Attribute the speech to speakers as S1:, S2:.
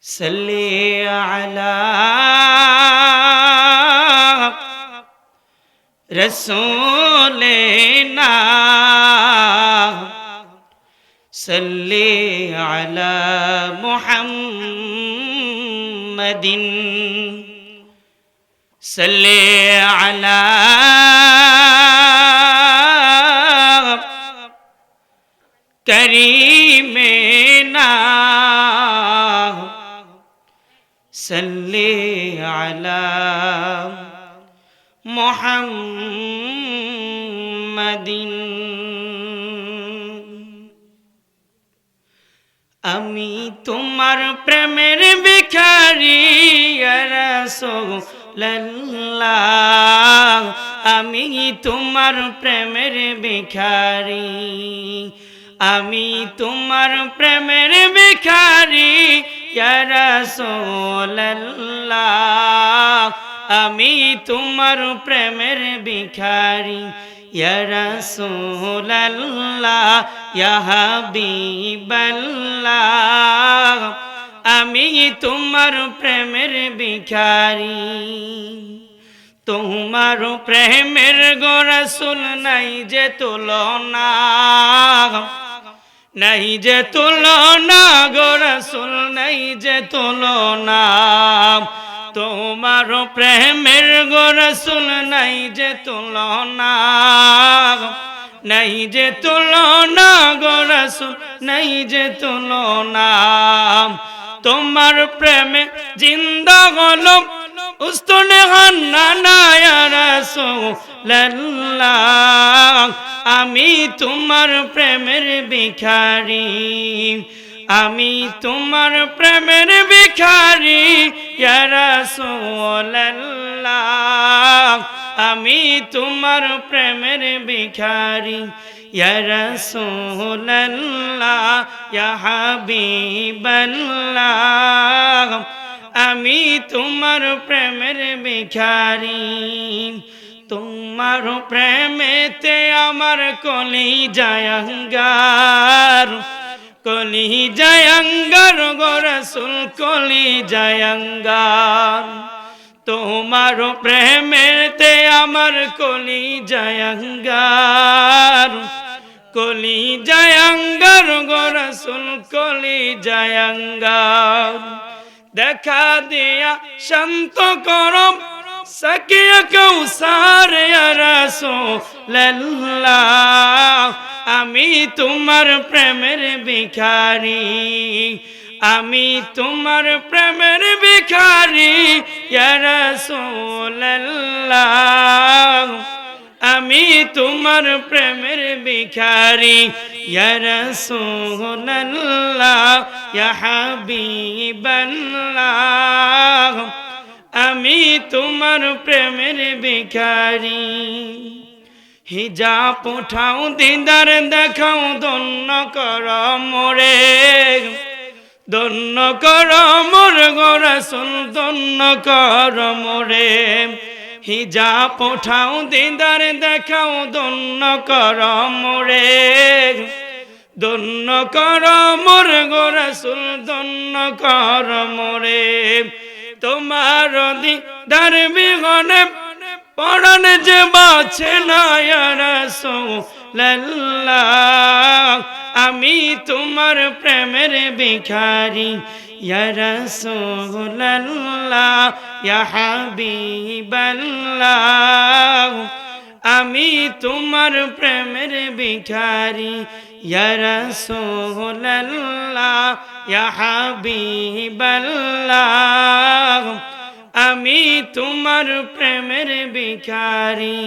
S1: صلی علی رسولنا صلی علی محمد صلی علی کریمنا صلی علی محمد আমি তোমার প্রেমের ভিখারি ইয়া রাসূলুল্লাহ আমি তোমার প্রেমের ভিখারি আমি তোমার প্রেমের ভিখারি ইয়া রাসূলুল্লাহ আমি তোমার প্রেমের ভিখারি ইয়া রাসূলুল্লাহ ইয়া হাবিবাল্লাহ আমি তোমার প্রেমের ভিখারি তোমার প্রেমের গো রাসূল নাই যে তুলনা নাই যে তুলনা গো রাসূল নাই যে তুলনা তোমার প্রেমের গো রাসূল নাই যে তুলনা নাই যে তুলনা গো রাসূল নাই যে তুলনা তোমার প্রেমে জিন্দা হলো উস্তনে হান্নানা ইয়া রাসূলুল্লাহ আমি তোমার প্রেমের ভিখারি আমি তোমার প্রেমের ভিখারি ইয়া রাসূলুল্লাহ আমি তোমার প্রেমের ভিখারি ইয়া রাসূলুল্লাহ ইয়া হাবিবাল্লাহ আমি তোমার প্রেমের ভিখারি তোমার প্রেমেতে আমার কলিজায় অঙ্গার কলিজায় অঙ্গার গো রাসূল কলিজায় অঙ্গার তোমার প্রেমেতে আমার কলিজায় অঙ্গার কলিজায় অঙ্গার গো রাসূল কলিজায় অঙ্গার দেখা দিয়া শান্ত করম সাকিয়া কৌসার ইয়া রাসূলুল্লাহ আমি তোমার প্রেমের ভিখারি আমি তোমার প্রেমের ভিখারি ইয়া রাসূলুল্লাহ আমি তোমার প্রেমের ভিখারি ইয়া রাসূলুল্লাহ ইয়া হাবিবাল্লাহ আমি তোমার প্রেমের ভিখারি হিজাব উঠাও দিদার দেখাও ধন্য কর মোরে ধন্য কর মোর গো রাসূল ধন্য কর মোরে হিজাব উঠাও দিদার দেখাও ধন্য কর মোরে ধন্য কর মোর গো রাসূল ধন্য কর মোরে তোমার দিদার বিহনে পরাণ যে বাঁচে না ইয়া রাসূলুল্লাহ আমি তোমার প্রেমের ভিখারি ইয়া রাসূলুল্লাহ ইয়া হাবিবাল্লাহ আমি তোমার প্রেমের ভিখারি ইয়া রাসূলুল্লাহ ইয়া হাবিবাল্লাহ আমি তোমার প্রেমের ভিখারি।